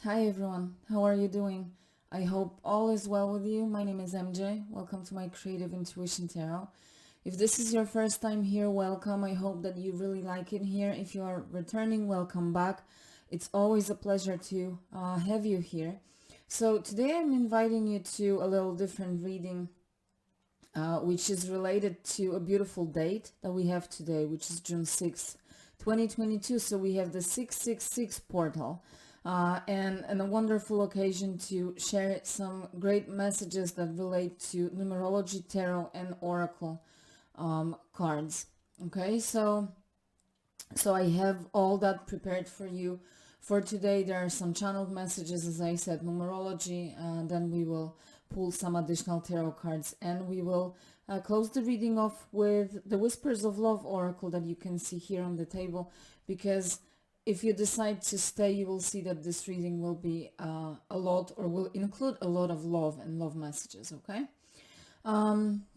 Hi everyone, how are you doing? I hope all is well with you. My name is MJ. Welcome to my Creative Intuition Tarot. If this is your first time here, welcome. I hope that you really like it here. If you are returning, welcome back. It's always a pleasure to have you here. So today I'm inviting you to a little different reading, which is related to a beautiful date that we have today, which is June 6th, 2022. So we have the 666 portal. And a wonderful occasion to share some great messages that relate to numerology, tarot, and oracle cards. Okay, so I have all that prepared for you. For today, there are some channeled messages, as I said, numerology, and then we will pull some additional tarot cards, and we will close the reading off with the Whispers of Love oracle that you can see here on the table, because if you decide to stay, you will see that this reading will be a lot, or will include a lot of love and love messages, okay?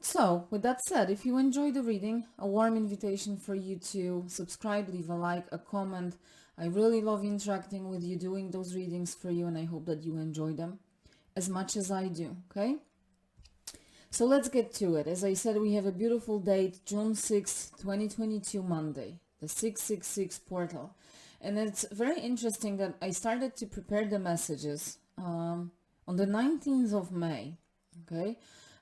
So with that said, if you enjoy the reading, a warm invitation for you to subscribe, leave a like, a comment. I really love interacting with you, doing those readings for you, and I hope that you enjoy them as much as I do, okay? So let's get to it. As I said, we have a beautiful date, June 6th, 2022, Monday, the 666 portal. And it's very interesting that I started to prepare the messages on the 19th of May, okay?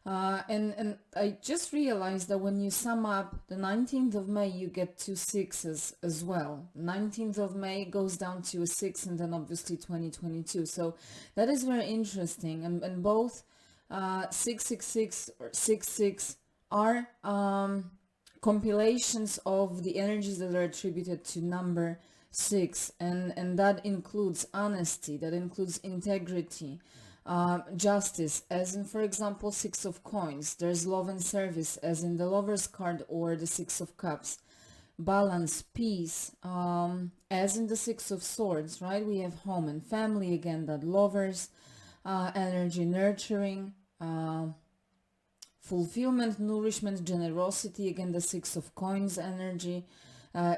And I just realized that when you sum up the 19th of May, you get two sixes as well. 19th of May goes down to a 6, and then obviously 2022. So that is very interesting. And both 666 or 66 are compilations of the energies that are attributed to number 6. And that includes honesty, that includes integrity, justice, as in, for example, 6 of coins. There's love and service, as in the Lover's card or the 6 of cups. Balance, peace, as in the 6 of swords, right? We have home and family, again, that Lovers energy, nurturing, fulfillment, nourishment, generosity, again, the 6 of coins energy.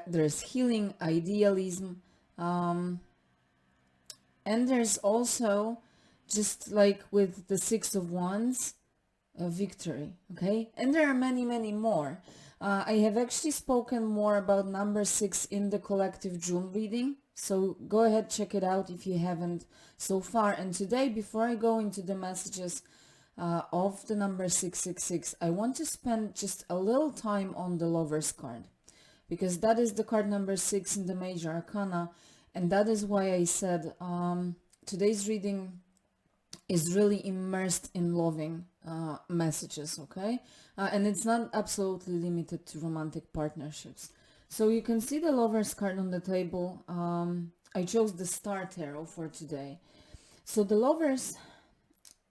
There's healing, idealism, and there's also, just like with the 6 of wands, victory, okay? And there are many, many more. I have actually spoken more about number 6 in the collective June reading, so go ahead, check it out if you haven't so far. And today, before I go into the messages of the number 666, I want to spend just a little time on the Lover's card, because that is the card number 6 in the major arcana, and that is why I said today's reading is really immersed in loving messages, okay? And it's not absolutely limited to romantic partnerships. So you can see the Lover's card on the table. I chose the Star Tarot for today. So the Lovers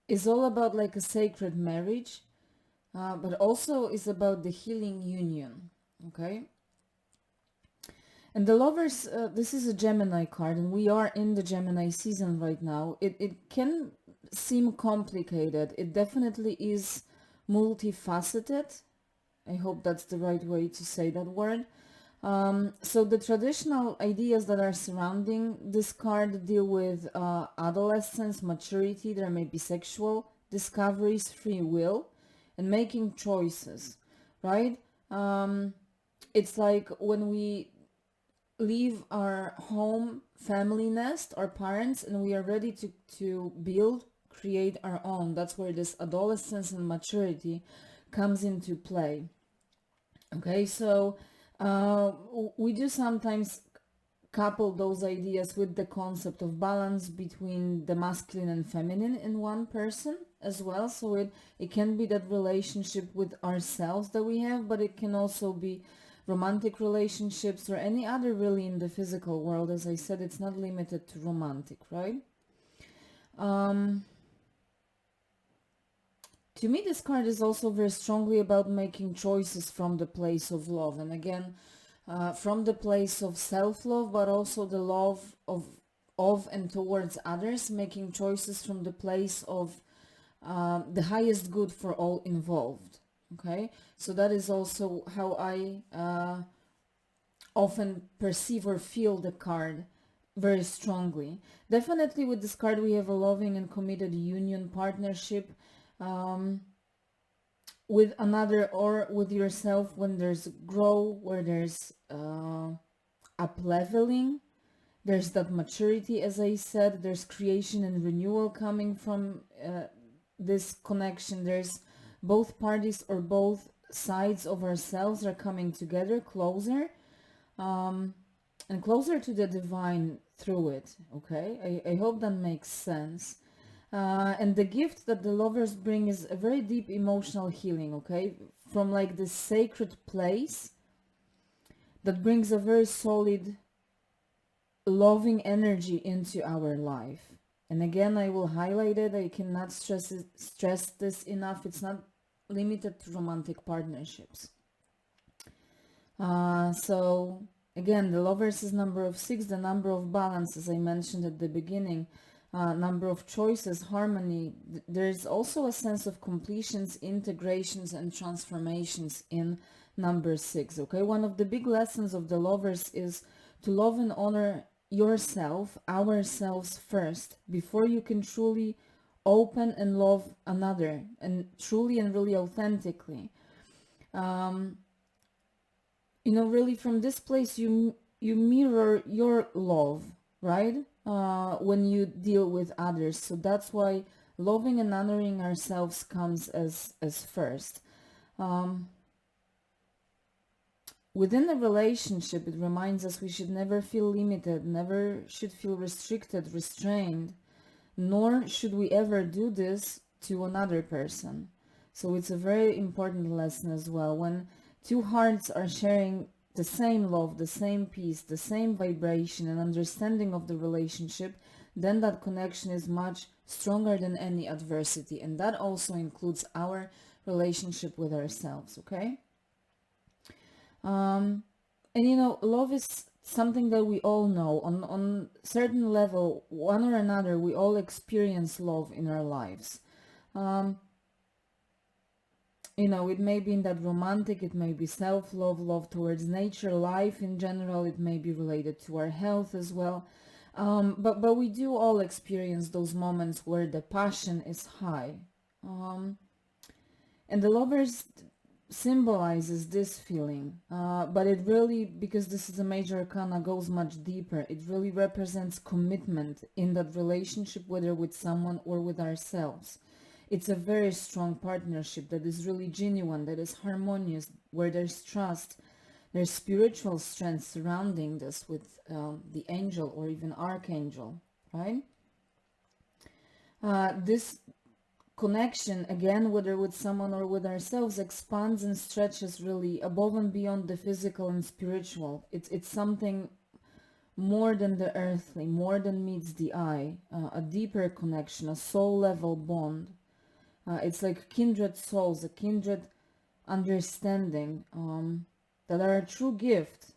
is all about like a sacred marriage, but also is about the healing union, okay? And the Lovers, this is a Gemini card, and we are in the Gemini season right now. It can seem complicated. It definitely is multifaceted. I hope that's the right way to say that word. So the traditional ideas that are surrounding this card deal with adolescence, maturity. There may be sexual discoveries, free will, and making choices, right? It's like when we leave our home family nest, our parents, and we are ready to build, create our own. That's where this adolescence and maturity comes into play. Okay, so we do sometimes couple those ideas with the concept of balance between the masculine and feminine in one person as well. So it can be that relationship with ourselves that we have, but it can also be romantic relationships or any other really in the physical world. As I said, it's not limited to romantic, right? To me, this card is also very strongly about making choices from the place of love. And again, from the place of self-love, but also the love of and towards others, making choices from the place of the highest good for all involved. Okay, so that is also how I often perceive or feel the card very strongly. Definitely with this card we have a loving and committed union partnership um, with another or with yourself, when there's grow, where there's up leveling, there's that maturity, as I said, there's creation and renewal coming from this connection. There's both parties or both sides of ourselves are coming together closer, um, and closer to the divine through it. Okay, I hope that makes sense. And the gift that the lovers bring is a very deep emotional healing, okay, from like this sacred place that brings a very solid loving energy into our life. And again, I will highlight it. I cannot stress this enough. It's not limited to romantic partnerships. So again, the lovers is number of 6, the number of balance, as I mentioned at the beginning, number of choices, harmony. There's also a sense of completions, integrations, and transformations in number 6. Okay, one of the big lessons of the lovers is to love and honor yourself, ourselves first, before you can truly open and love another, and truly and really authentically. Really from this place you mirror your love, right? When you deal with others. So that's why loving and honoring ourselves comes as first. Within a relationship, it reminds us we should never feel limited, never should feel restricted, restrained, nor should we ever do this to another person. So it's a very important lesson as well. When two hearts are sharing the same love, the same peace, the same vibration and understanding of the relationship, then that connection is much stronger than any adversity. And that also includes our relationship with ourselves, okay? And love is something that we all know. On certain level, one or another, we all experience love in our lives. It may be in that romantic, it may be self-love, love towards nature, life in general, it may be related to our health as well. But we do all experience those moments where the passion is high. And the lovers symbolizes this feeling, but it really, because this is a major arcana, goes much deeper. It really represents commitment in that relationship, whether with someone or with ourselves. It's a very strong partnership that is really genuine, that is harmonious, where there's trust, there's spiritual strength surrounding this with the angel or even archangel, right? This connection, again, whether with someone or with ourselves, expands and stretches really above and beyond the physical and spiritual. It's something more than the earthly, more than meets the eye, a deeper connection, a soul level bond. It's like kindred souls, a kindred understanding that are a true gift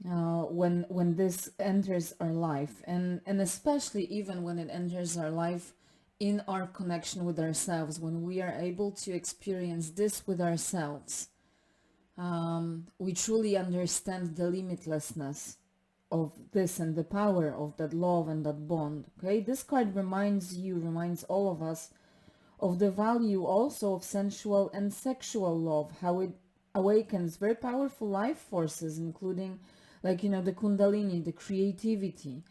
when this enters our life, and especially even when it enters our life in our connection with ourselves, when we are able to experience this with ourselves. We truly understand the limitlessness of this and the power of that love and that bond. Okay, this card reminds all of us of the value also of sensual and sexual love, how it awakens very powerful life forces, including the kundalini, the creativity.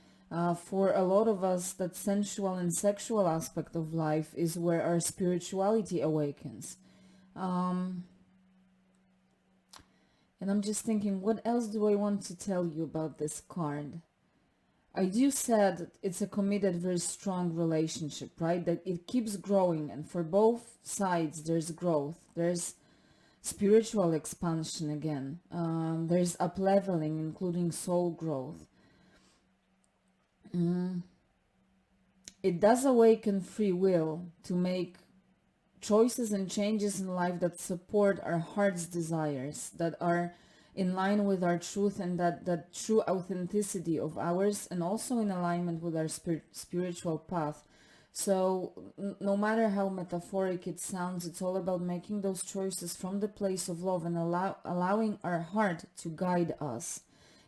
For a lot of us, that sensual and sexual aspect of life is where our spirituality awakens. And I'm just thinking, what else do I want to tell you about this card? I do said it's a committed, very strong relationship, right? That it keeps growing, and for both sides there's growth. There's spiritual expansion again. There's up-leveling, including soul growth. It does awaken free will to make choices and changes in life that support our heart's desires, that are in line with our truth and that true authenticity of ours, and also in alignment with our spiritual path. So no matter how metaphoric it sounds, it's all about making those choices from the place of love and allowing our heart to guide us.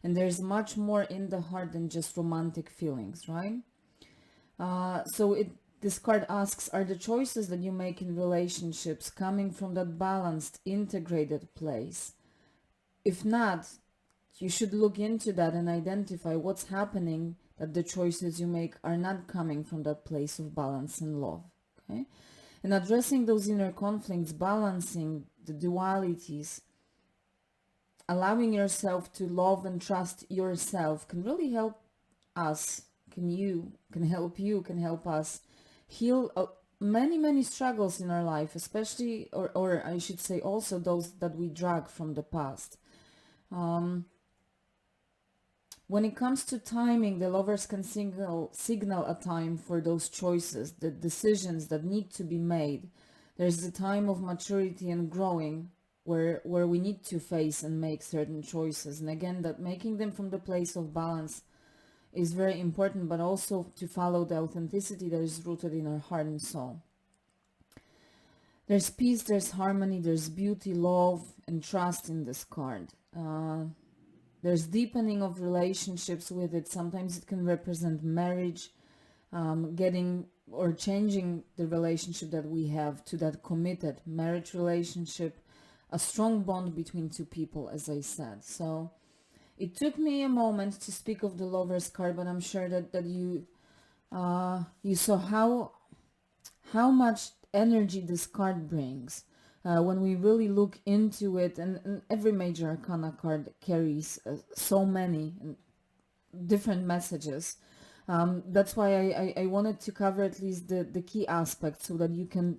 And there's much more in the heart than just romantic feelings, right? This card asks, are the choices that you make in relationships coming from that balanced, integrated place? If not, you should look into that and identify what's happening, that the choices you make are not coming from that place of balance and love. Okay? And addressing those inner conflicts, balancing the dualities, allowing yourself to love and trust yourself can really help us, can help us heal many struggles in our life, especially, or I should say also those that we drag from the past. When it comes to timing, the lovers can signal a time for those choices, the decisions that need to be made. There's the time of maturity and growing where we need to face and make certain choices. And again, that making them from the place of balance is very important, but also to follow the authenticity that is rooted in our heart and soul. There's peace, there's harmony, there's beauty, love, and trust in this card. There's deepening of relationships with it. Sometimes it can represent marriage, getting or changing the relationship that we have to that committed marriage relationship, a strong bond between two people, as I said. So it took me a moment to speak of the Lover's card, but I'm sure that you saw how much energy this card brings. When we really look into it, and every major arcana card carries so many different messages. That's why I wanted to cover at least the key aspects so that you can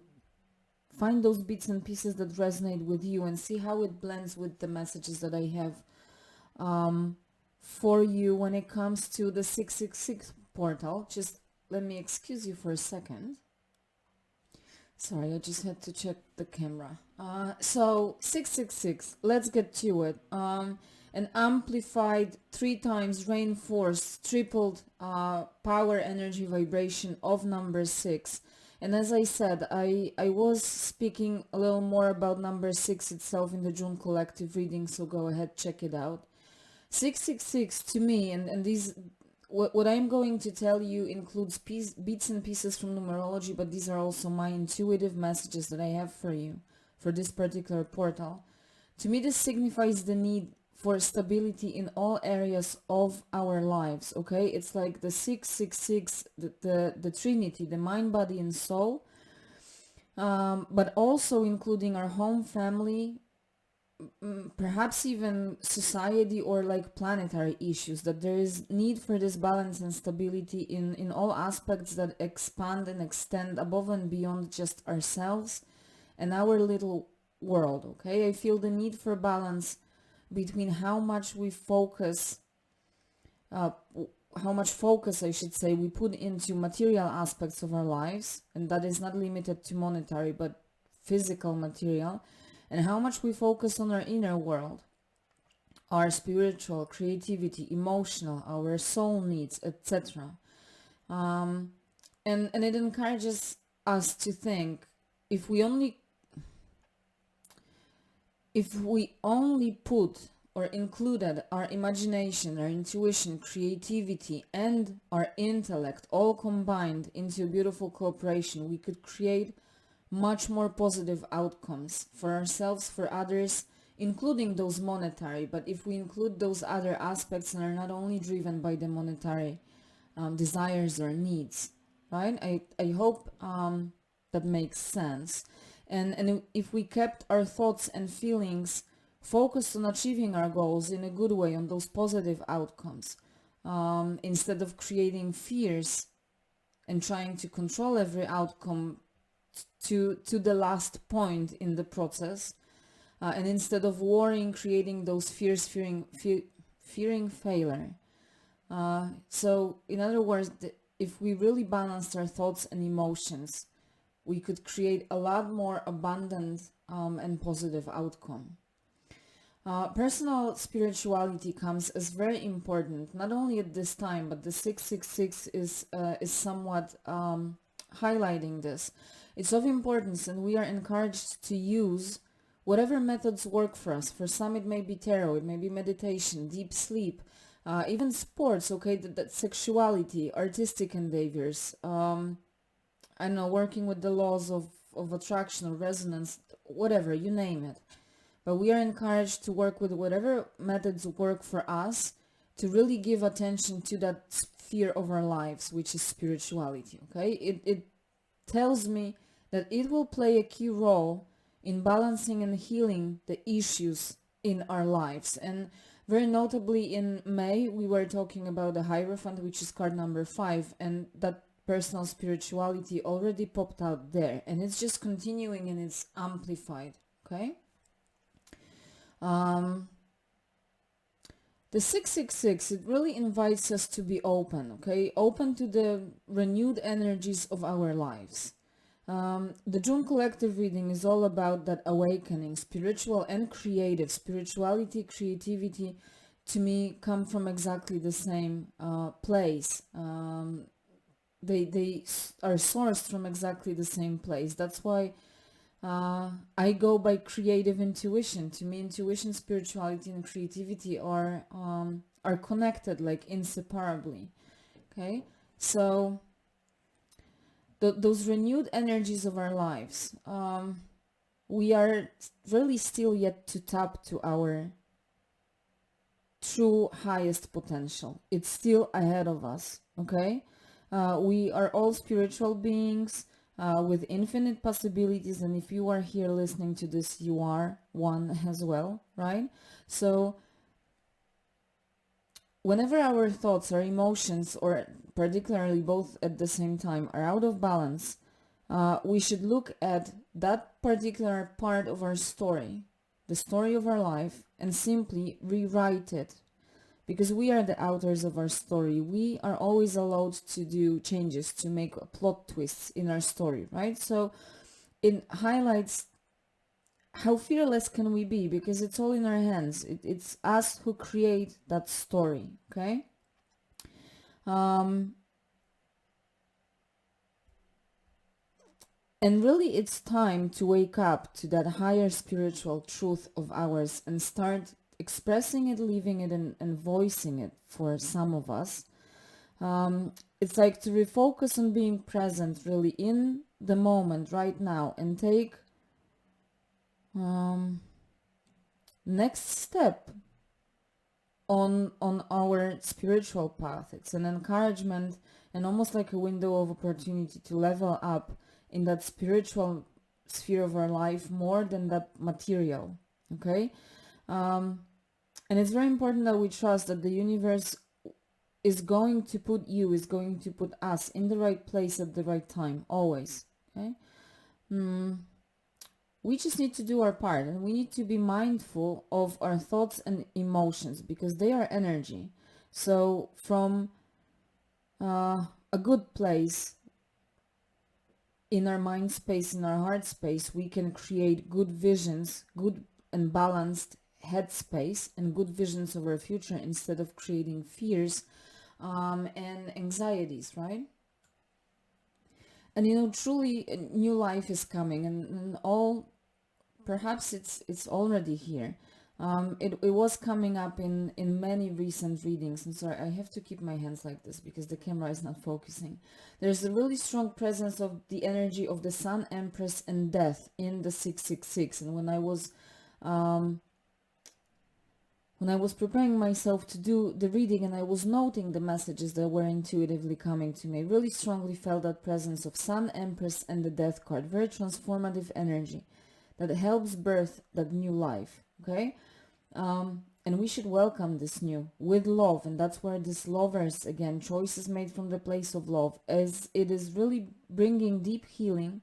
find those bits and pieces that resonate with you and see how it blends with the messages that I have for you when it comes to the 666 portal. Just let me excuse you for a second. Sorry, I just had to check the camera. So 666, let's get to it. An amplified, 3 times reinforced, tripled power, energy, vibration of number 6. And as I said, I was speaking a little more about number 6 itself in the June collective reading, so go ahead, check it out. 666 to me, and these, what I'm going to tell you includes bits and pieces from numerology, but these are also my intuitive messages that I have for you for this particular portal. To me, this signifies the need for stability in all areas of our lives, okay? It's like the 666, the Trinity, the mind, body, and soul, but also including our home, family, perhaps even society or like planetary issues, that there is need for this balance and stability in all aspects that expand and extend above and beyond just ourselves and our little world, okay? I feel the need for balance between how much focus, I should say, we put into material aspects of our lives, and that is not limited to monetary but physical material, and how much we focus on our inner world, our spiritual, creativity, emotional, our soul needs, etc. And it encourages us to think, if we only put or included our imagination, our intuition, creativity, and our intellect all combined into a beautiful cooperation, we could create much more positive outcomes for ourselves, for others, including those monetary. But if we include those other aspects and are not only driven by the monetary desires or needs, right? I hope that makes sense. And if we kept our thoughts and feelings focused on achieving our goals in a good way, on those positive outcomes, instead of creating fears and trying to control every outcome to the last point in the process, and instead of worrying, creating those fears, fearing failure. So in other words, if we really balanced our thoughts and emotions, we could create a lot more abundant and positive outcome. Personal spirituality comes as very important, not only at this time, but the 666 is somewhat highlighting this. It's of importance, and we are encouraged to use whatever methods work for us. For some it may be tarot, it may be meditation, deep sleep, even sports, okay, that sexuality, artistic endeavors, I know, working with the laws of attraction or resonance, whatever, you name it. But we are encouraged to work with whatever methods work for us to really give attention to that sphere of our lives, which is spirituality, okay? It tells me that it will play a key role in balancing and healing the issues in our lives. And very notably in May, we were talking about the Hierophant, which is card number 5, and that personal spirituality already popped out there. And it's just continuing and it's amplified, okay? The 666, it really invites us to be open, okay? Open to the renewed energies of our lives. The June collective reading is all about that awakening, spiritual and creative. Spirituality, creativity, to me, come from exactly the same place. They are sourced from exactly the same place. That's why I go by creative intuition. To me, intuition, spirituality, and creativity are connected, like inseparably. Okay, so those renewed energies of our lives, we are really still yet to tap to our true highest potential. It's still ahead of us. Okay, we are all spiritual beings. With infinite possibilities, and if you are here listening to this, you are one as well, right? So whenever our thoughts or emotions, or particularly both at the same time, are out of balance, we should look at that particular part of our story, the story of our life, and simply rewrite it. Because we are the authors of our story. We are always allowed to do changes, to make plot twists in our story, right? So it highlights how fearless can we be, because it's all in our hands. It's us who create that story, okay? And really it's time to wake up to that higher spiritual truth of ours and start expressing it, living it, and voicing it for some of us. It's like to refocus on being present really in the moment right now and take next step on our spiritual path. It's an encouragement and almost like a window of opportunity to level up in that spiritual sphere of our life more than that material, okay? And it's very important that we trust that the universe is going to put us in the right place at the right time, always, okay? We just need to do our part, and we need to be mindful of our thoughts and emotions, because they are energy. So from a good place in our mind space, in our heart space, we can create good visions, good and balanced headspace, and good visions of our future, instead of creating fears and anxieties, right? And truly a new life is coming, and all, perhaps it's already here. It was coming up in many recent readings. And sorry, I have to keep my hands like this because the camera is not focusing. There's a really strong presence of the energy of the Sun, Empress, and Death in the 666. And when I was preparing myself to do the reading, and I was noting the messages that were intuitively coming to me, I really strongly felt that presence of Sun, Empress, and the Death card. Very transformative energy that helps birth that new life, okay? And we should welcome this new with love, and that's where this lovers, again, choices made from the place of love, as it is really bringing deep healing,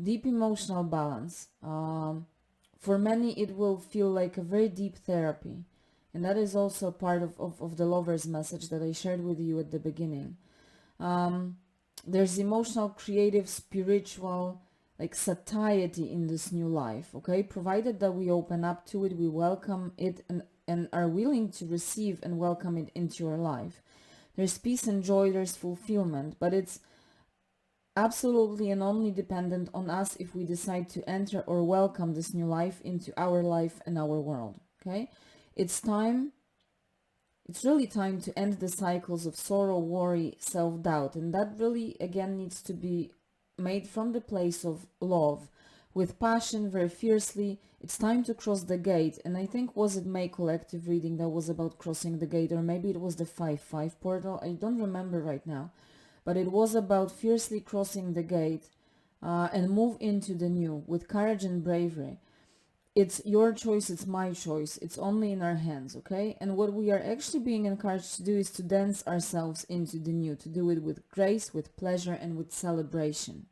deep emotional balance. For many, it will feel like a very deep therapy, and that is also part of the lover's message that I shared with you at the beginning. There's emotional, creative, spiritual, like satiety in this new life, okay? Provided that we open up to it, we welcome it, and are willing to receive and welcome it into your life. There's peace and joy, there's fulfillment, but it's absolutely and only dependent on us if we decide to enter or welcome this new life into our life and our world. Okay, it's time. It's really time to end the cycles of sorrow, worry, self-doubt, and that really again needs to be made from the place of love, with passion, very fiercely. It's time to cross the gate. And I think, was it May collective reading that was about crossing the gate, or maybe it was the 5-5 portal, I don't remember right now, but it was about fiercely crossing the gate and move into the new with courage and bravery. It's your choice, it's my choice, it's only in our hands, okay? And what we are actually being encouraged to do is to dance ourselves into the new, to do it with grace, with pleasure, and with celebration.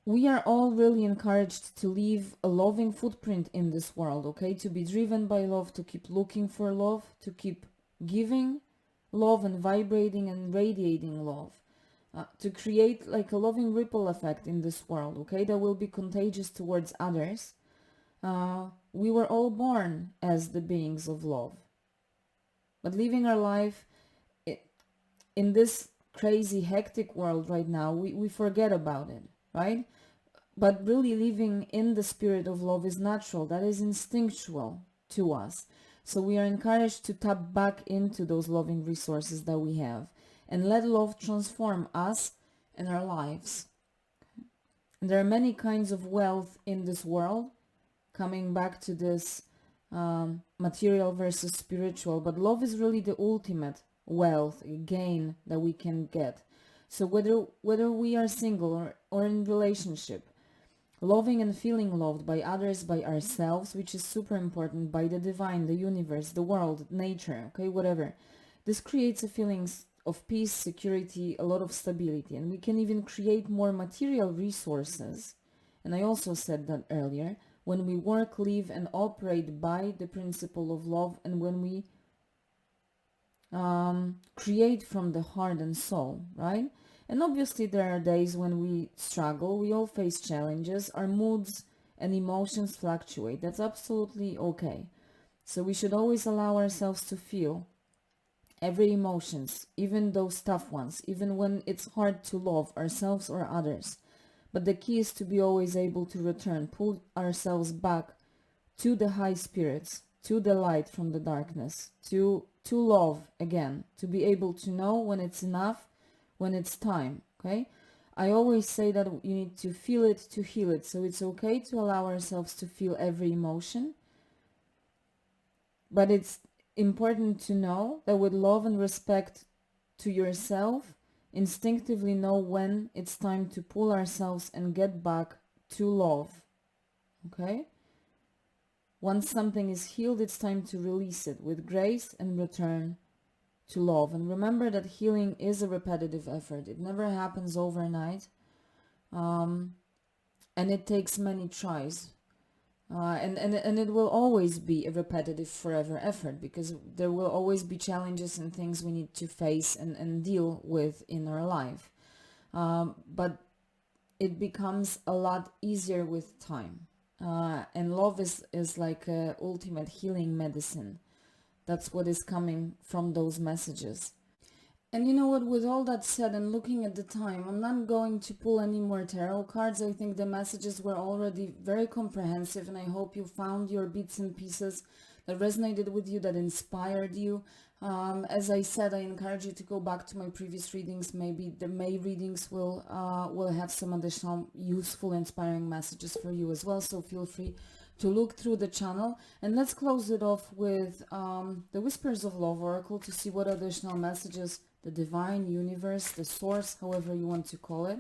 We are all really encouraged to leave a loving footprint in this world, okay? To be driven by love, to keep looking for love, to keep giving love and vibrating and radiating love. To create like a loving ripple effect in this world, okay, that will be contagious towards others. We were all born as the beings of love, but living our life in this crazy hectic world right now, we forget about it, right? But really living in the spirit of love is natural, that is instinctual to us. So we are encouraged to tap back into those loving resources that we have and let love transform us and our lives. And there are many kinds of wealth in this world, coming back to this material versus spiritual, but love is really the ultimate wealth, gain that we can get. So whether we are single or in relationship, loving and feeling loved by others, by ourselves, which is super important, by the divine, the universe, the world, nature, okay, whatever. This creates a feeling of peace, security, a lot of stability, and we can even create more material resources. And I also said that earlier, when we work, live, and operate by the principle of love, and when we create from the heart and soul, right? And obviously there are days when we struggle, we all face challenges, our moods and emotions fluctuate. That's absolutely okay. So we should always allow ourselves to feel every emotions, even those tough ones, even when it's hard to love ourselves or others. But the key is to be always able to return, pull ourselves back to the high spirits, to the light from the darkness, to love again, to be able to know when it's enough, when it's time, okay? I always say that you need to feel it to heal it. So it's okay to allow ourselves to feel every emotion, but it's important to know that with love and respect to yourself, instinctively know when it's time to pull ourselves and get back to love, okay? Once something is healed, it's time to release it with grace and return to love. And remember that healing is a repetitive effort. It never happens overnight, and it takes many tries. And it will always be a repetitive forever effort, because there will always be challenges and things we need to face and deal with in our life. But it becomes a lot easier with time. And love is like a ultimate healing medicine. That's what is coming from those messages. And you know what, with all that said and looking at the time, I'm not going to pull any more tarot cards. I think the messages were already very comprehensive, and I hope you found your bits and pieces that resonated with you, that inspired you. As I said, I encourage you to go back to my previous readings. Maybe the May readings will have some additional useful, inspiring messages for you as well. So feel free to look through the channel. And let's close it off with the Whispers of Love Oracle to see what additional messages the divine, universe, the source, however you want to call it,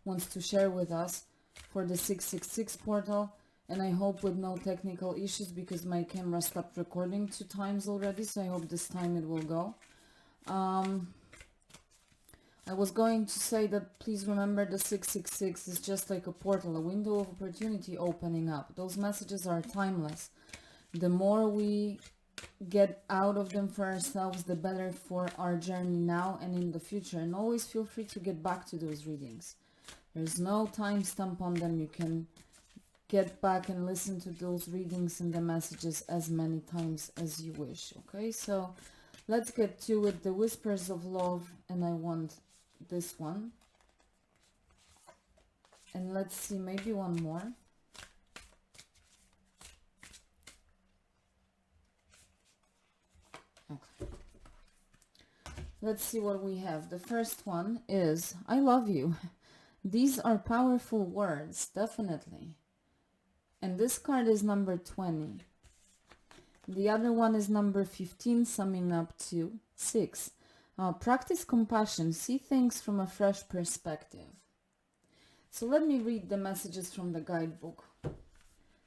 wants to share with us for the 666 portal. And I hope with no technical issues, because my camera stopped recording 2 times already, so I hope this time it will go. I was going to say that please remember the 666 is just like a portal, a window of opportunity opening up. Those messages are timeless. The more we get out of them for ourselves, the better for our journey now and in the future. And always feel free to get back to those readings. There's no timestamp on them. You can get back and listen to those readings and the messages as many times as you wish. Okay, so Let's get to it. The Whispers of Love, and I want this one. And let's see, maybe one more. Okay. Let's see what we have. The first one is, I love you. These are powerful words, definitely. And this card is number 20. The other one is number 15, summing up to 6. Practice compassion. See things from a fresh perspective. So let me read the messages from the guidebook.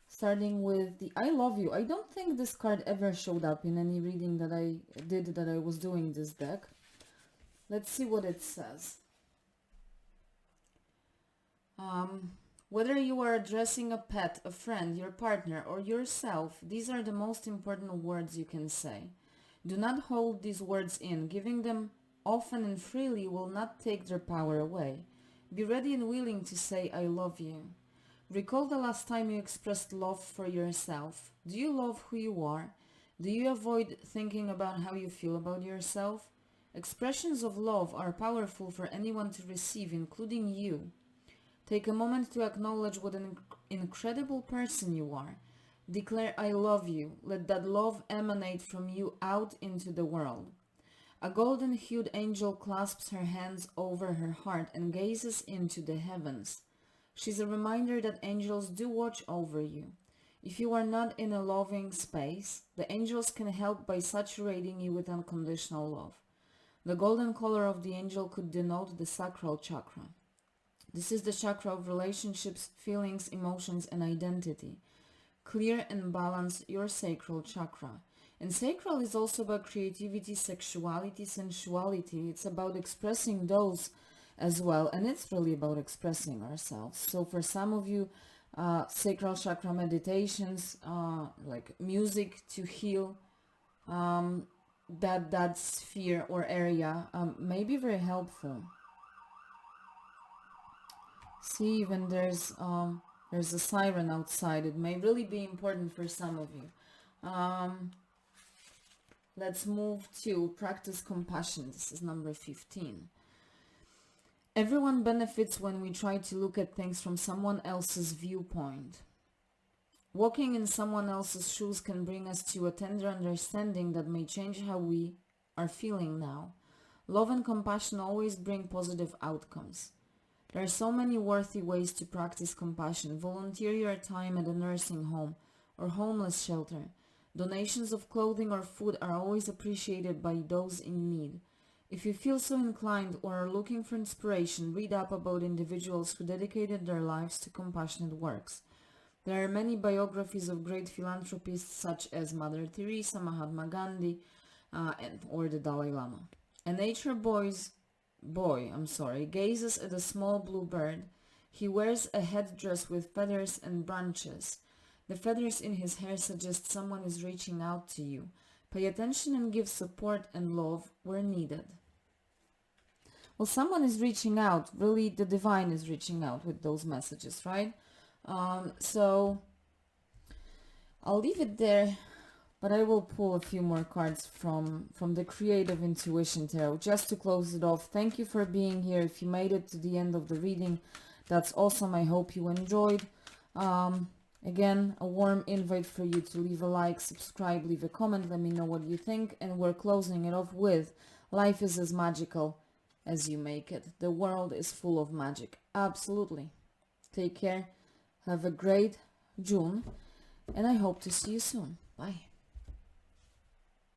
Starting with the I love you. I don't think this card ever showed up in any reading that I did that I was doing this deck. Let's see what it says. Whether you are addressing a pet, a friend, your partner, or yourself, these are the most important words you can say. Do not hold these words in. Giving them often and freely will not take their power away. Be ready and willing to say, I love you. Recall the last time you expressed love for yourself. Do you love who you are? Do you avoid thinking about how you feel about yourself? Expressions of love are powerful for anyone to receive, including you. Take a moment to acknowledge what an incredible person you are. Declare, I love you. Let that love emanate from you out into the world. A golden-hued angel clasps her hands over her heart and gazes into the heavens. She's a reminder that angels do watch over you. If you are not in a loving space, the angels can help by saturating you with unconditional love. The golden color of the angel could denote the sacral chakra. This is the chakra of relationships, feelings, emotions, and identity. Clear and balance your sacral chakra. And sacral is also about creativity, sexuality, sensuality. It's about expressing those as well. And it's really about expressing ourselves. So for some of you, sacral chakra meditations, like music to heal that sphere or area may be very helpful. See, even there's a siren outside. It may really be important for some of you. Let's move to practice compassion. This is number 15. Everyone benefits when we try to look at things from someone else's viewpoint. Walking in someone else's shoes can bring us to a tender understanding that may change how we are feeling now. Love and compassion always bring positive outcomes. There are so many worthy ways to practice compassion. Volunteer your time at a nursing home or homeless shelter. Donations of clothing or food are always appreciated by those in need. If you feel so inclined or are looking for inspiration, read up about individuals who dedicated their lives to compassionate works. There are many biographies of great philanthropists such as Mother Teresa, Mahatma Gandhi, or the Dalai Lama. A nature boy gazes at a small blue bird. He wears a headdress with feathers and branches. The feathers in his hair suggest someone is reaching out to you. Pay attention and give support and love where needed. Well, someone is reaching out. Really, the divine is reaching out with those messages, right? So I'll leave it there. But I will pull a few more cards from the Creative Intuition Tarot just to close it off. Thank you for being here. If you made it to the end of the reading, that's awesome. I hope you enjoyed. Again, a warm invite for you to leave a like, subscribe, leave a comment. Let me know what you think. And we're closing it off with, life is as magical as you make it. The world is full of magic. Absolutely. Take care. Have a great June. And I hope to see you soon. Bye.